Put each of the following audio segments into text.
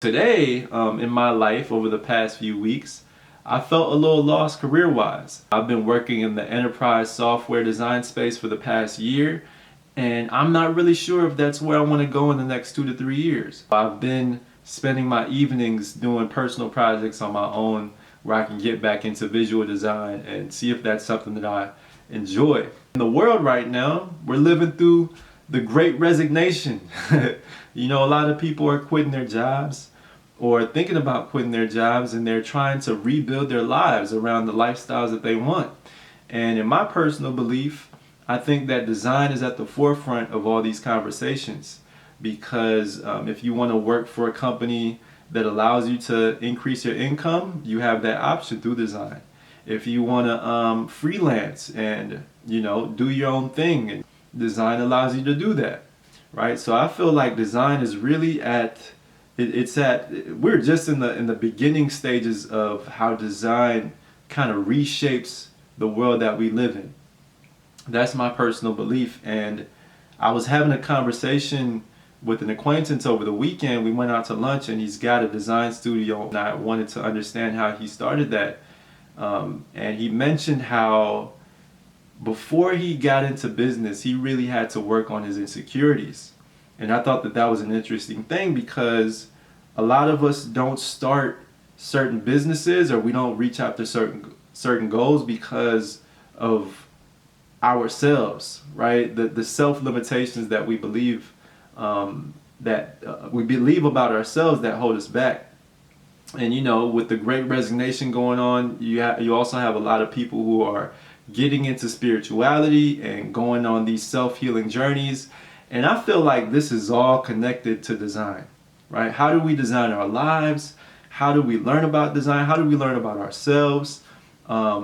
Today, in my life over the past few weeks, I felt a little lost career-wise. I've been working in the enterprise software design space for the past year, and I'm not really sure if that's where I want to go in the next 2 to 3 years. I've been spending my evenings doing personal projects on my own where I can get back into visual design and see if that's something that I enjoy. In the world right now, we're living through the great resignation. A lot of people are quitting their jobs or thinking about quitting their jobs, and they're trying to rebuild their lives around the lifestyles that they want. And in my personal belief, I think that design is at the forefront of all these conversations because if you want to work for a company that allows you to increase your income, you have that option through design. If you want to freelance and do your own thing, and design allows you to do that, right? So I feel like design is really we're just in the beginning stages of how design kind of reshapes the world that we live in. That's my personal belief. And I was having a conversation with an acquaintance over the weekend. We went out to lunch, and he's got a design studio, and I wanted to understand how he started that. And he mentioned how before he got into business, he really had to work on his insecurities. And I thought that that was an interesting thing because a lot of us don't start certain businesses, or we don't reach out to certain goals because of ourselves, right? The self limitations that we believe we believe about ourselves that hold us back. And with the great resignation going on, you also have a lot of people who are getting into spirituality and going on these self-healing journeys. And I feel like this is all connected to design, right? How do we design our lives? How do we learn about design? How do we learn about ourselves? I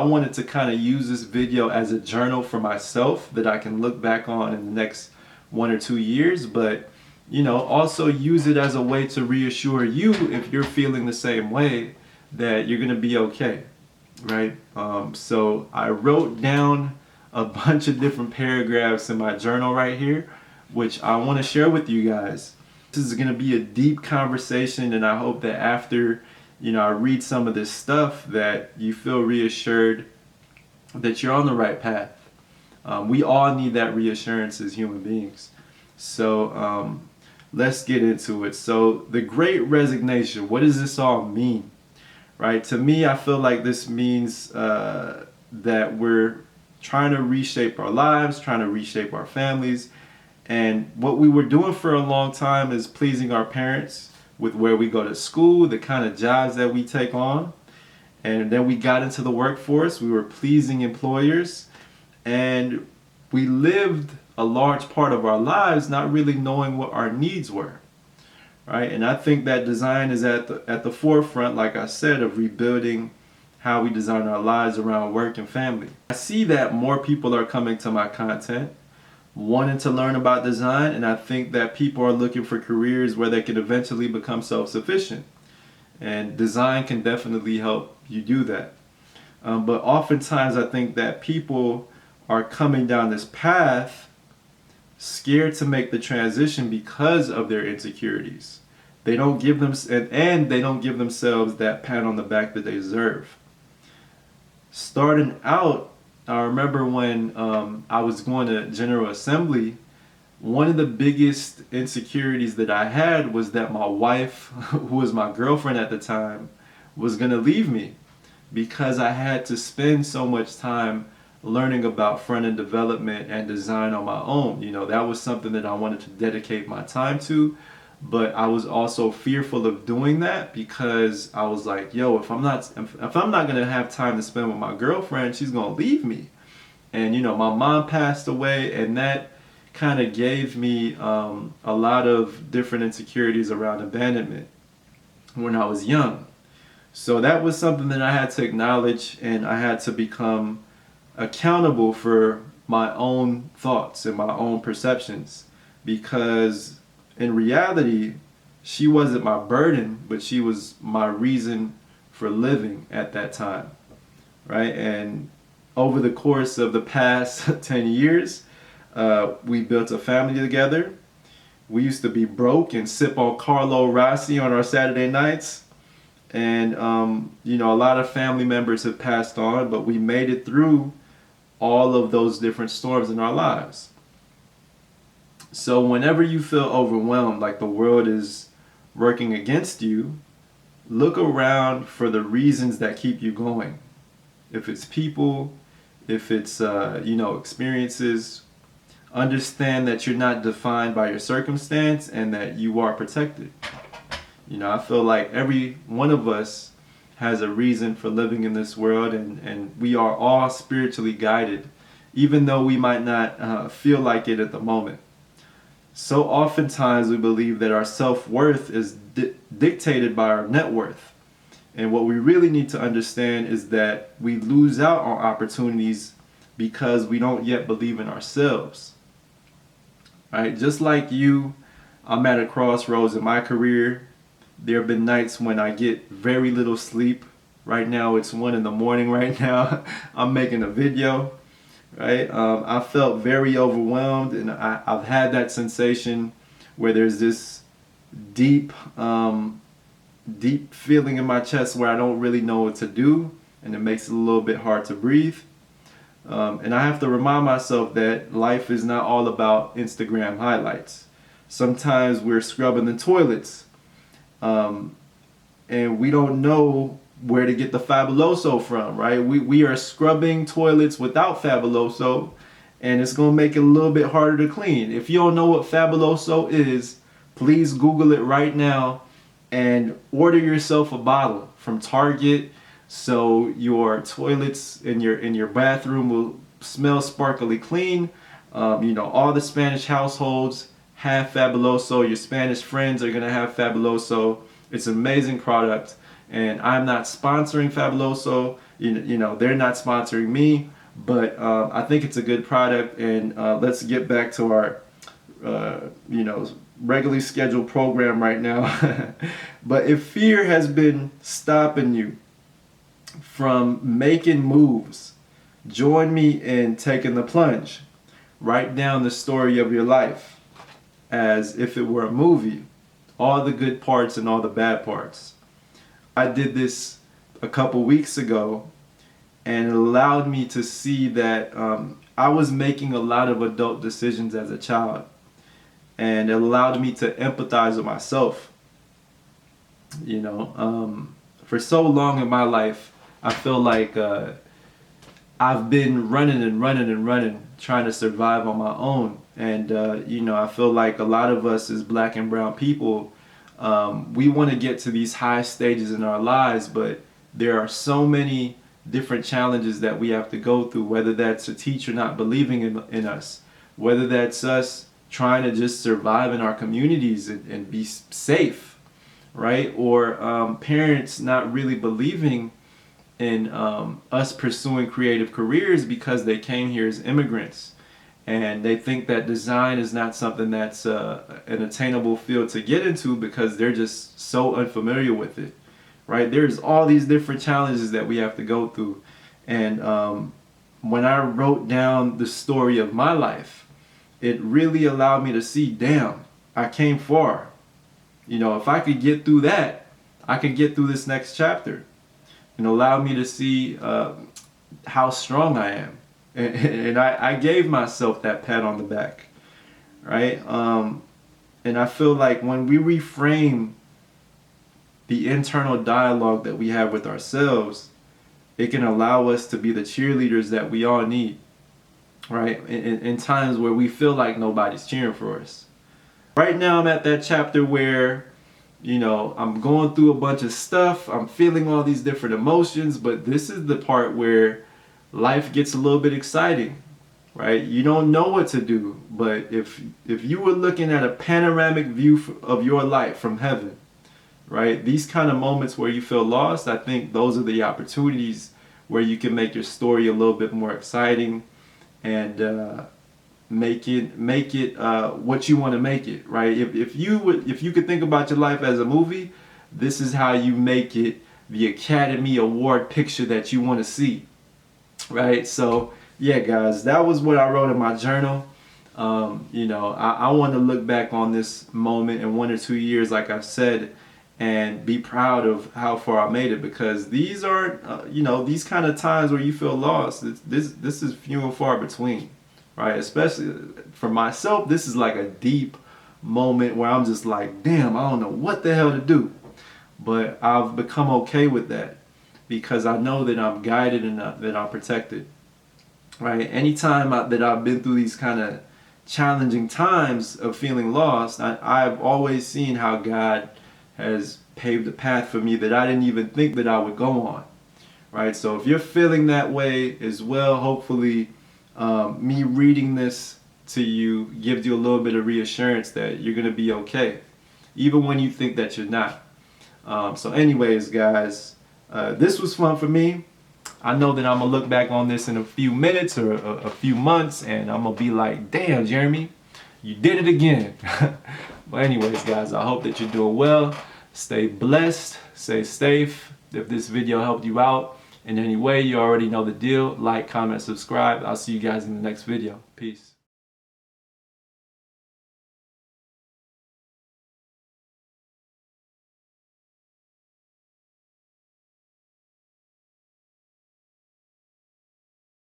wanted to kind of use this video as a journal for myself that I can look back on in the next 1 or 2 years, but also use it as a way to reassure you, if you're feeling the same way, that you're going to be okay, right? So I wrote down a bunch of different paragraphs in my journal right here, which I want to share with you guys. This is going to be a deep conversation, and I hope that after I read some of this stuff that you feel reassured that you're on the right path. We all need that reassurance as human beings. So let's get into it. So the Great Resignation, what does this all mean? Right? To me, I feel like this means that we're trying to reshape our lives, trying to reshape our families. And what we were doing for a long time is pleasing our parents with where we go to school, the kind of jobs that we take on. And then we got into the workforce. We were pleasing employers. And we lived a large part of our lives not really knowing what our needs were. Right? And I think that design is at the forefront, like I said, of rebuilding how we design our lives around work and family. I see that more people are coming to my content wanting to learn about design, and I think that people are looking for careers where they can eventually become self-sufficient. And design can definitely help you do that. But oftentimes I think that people are coming down this path scared to make the transition because of their insecurities. They don't give them and they don't give themselves that pat on the back that they deserve. Starting out, I remember when I was going to General Assembly, one of the biggest insecurities that I had was that my wife, who was my girlfriend at the time, was going to leave me because I had to spend so much time learning about front-end development and design on my own. That was something that I wanted to dedicate my time to, but I was also fearful of doing that because I was like, yo, if I'm not going to have time to spend with my girlfriend, she's going to leave me. And my mom passed away, and that kind of gave me a lot of different insecurities around abandonment when I was young. So that was something that I had to acknowledge, and I had to become accountable for my own thoughts and my own perceptions, because in reality, she wasn't my burden, but she was my reason for living at that time, right? And over the course of the past 10 years, we built a family together. We used to be broke and sip on Carlo Rossi on our Saturday nights. And, you know, a lot of family members have passed on, but we made it through all of those different storms in our lives. So whenever you feel overwhelmed, like the world is working against you, look around for the reasons that keep you going. If it's people, if it's, you know, experiences, understand that you're not defined by your circumstance and that you are protected. You know, I feel like every one of us has a reason for living in this world, and we are all spiritually guided, even though we might not feel like it at the moment. So oftentimes we believe that our self-worth is dictated by our net worth. And what we really need to understand is that we lose out on opportunities because we don't yet believe in ourselves. Right? Just like you, I'm at a crossroads in my career. There have been nights when I get very little sleep. Right now it's 1 a.m. right now. I'm making a video. Right? I felt very overwhelmed, and I've had that sensation where there's this deep feeling in my chest where I don't really know what to do, and it makes it a little bit hard to breathe. And I have to remind myself that life is not all about Instagram highlights. Sometimes we're scrubbing the toilets, and we don't know where to get the Fabuloso from, right? We are scrubbing toilets without Fabuloso, and it's going to make it a little bit harder to clean. If you don't know what Fabuloso is, please Google it right now and order yourself a bottle from Target so your toilets in your bathroom will smell sparkly clean. You know, all the Spanish households have Fabuloso. Your Spanish friends are going to have Fabuloso. It's an amazing product. And I'm not sponsoring Fabuloso. You know, they're not sponsoring me. But I think it's a good product. And let's get back to our, you know, regularly scheduled program right now. But if fear has been stopping you from making moves, join me in taking the plunge. Write down the story of your life as if it were a movie. All the good parts and all the bad parts. I did this a couple weeks ago, and it allowed me to see that I was making a lot of adult decisions as a child, and it allowed me to empathize with myself. You know, for so long in my life, I feel like I've been running, trying to survive on my own. And, you know, I feel like a lot of us as black and brown people, we want to get to these high stages in our lives, but there are so many different challenges that we have to go through, whether that's a teacher not believing in us, whether that's us trying to just survive in our communities and be safe, right? Or parents not really believing in us pursuing creative careers because they came here as immigrants. And they think that design is not something that's an attainable field to get into because they're just so unfamiliar with it, right? There's all these different challenges that we have to go through. And when I wrote down the story of my life, it really allowed me to see, damn, I came far. You know, if I could get through that, I could get through this next chapter. And allowed me to see how strong I am. And I gave myself that pat on the back, right? And I feel like when we reframe the internal dialogue that we have with ourselves, it can allow us to be the cheerleaders that we all need, right? In times where we feel like nobody's cheering for us. Right now I'm at that chapter where, you know, I'm going through a bunch of stuff. I'm feeling all these different emotions, but this is the part where life gets a little bit exciting, right? You don't know what to do, but if you were looking at a panoramic view of your life from heaven, right? These kind of moments where you feel lost, I think those are the opportunities where you can make your story a little bit more exciting and make it what you want to make it, right? If you could think about your life as a movie, this is how you make it the Academy Award picture that you want to see. Right, so yeah guys, that was what I wrote in my journal. You know, I want to look back on this moment in 1 or 2 years, like I said, and be proud of how far I made it, because these aren't, you know, these kind of times where you feel lost. This is few and far between, right? Especially for myself, this is like a deep moment where I'm just like, damn, I don't know what the hell to do. But I've become okay with that because I know that I'm guided and that I'm protected, right? Anytime that I've been through these kind of challenging times of feeling lost, I've always seen how God has paved a path for me that I didn't even think that I would go on, right? So if you're feeling that way as well, hopefully me reading this to you gives you a little bit of reassurance that you're going to be okay, even when you think that you're not. So anyways, guys, this was fun for me. I know that I'm going to look back on this in a few minutes or a few months, and I'm going to be like, damn, Jeremy, you did it again. But anyways, guys, I hope that you're doing well. Stay blessed, stay safe. If this video helped you out in any way, you already know the deal. Like, comment, subscribe. I'll see you guys in the next video. Peace.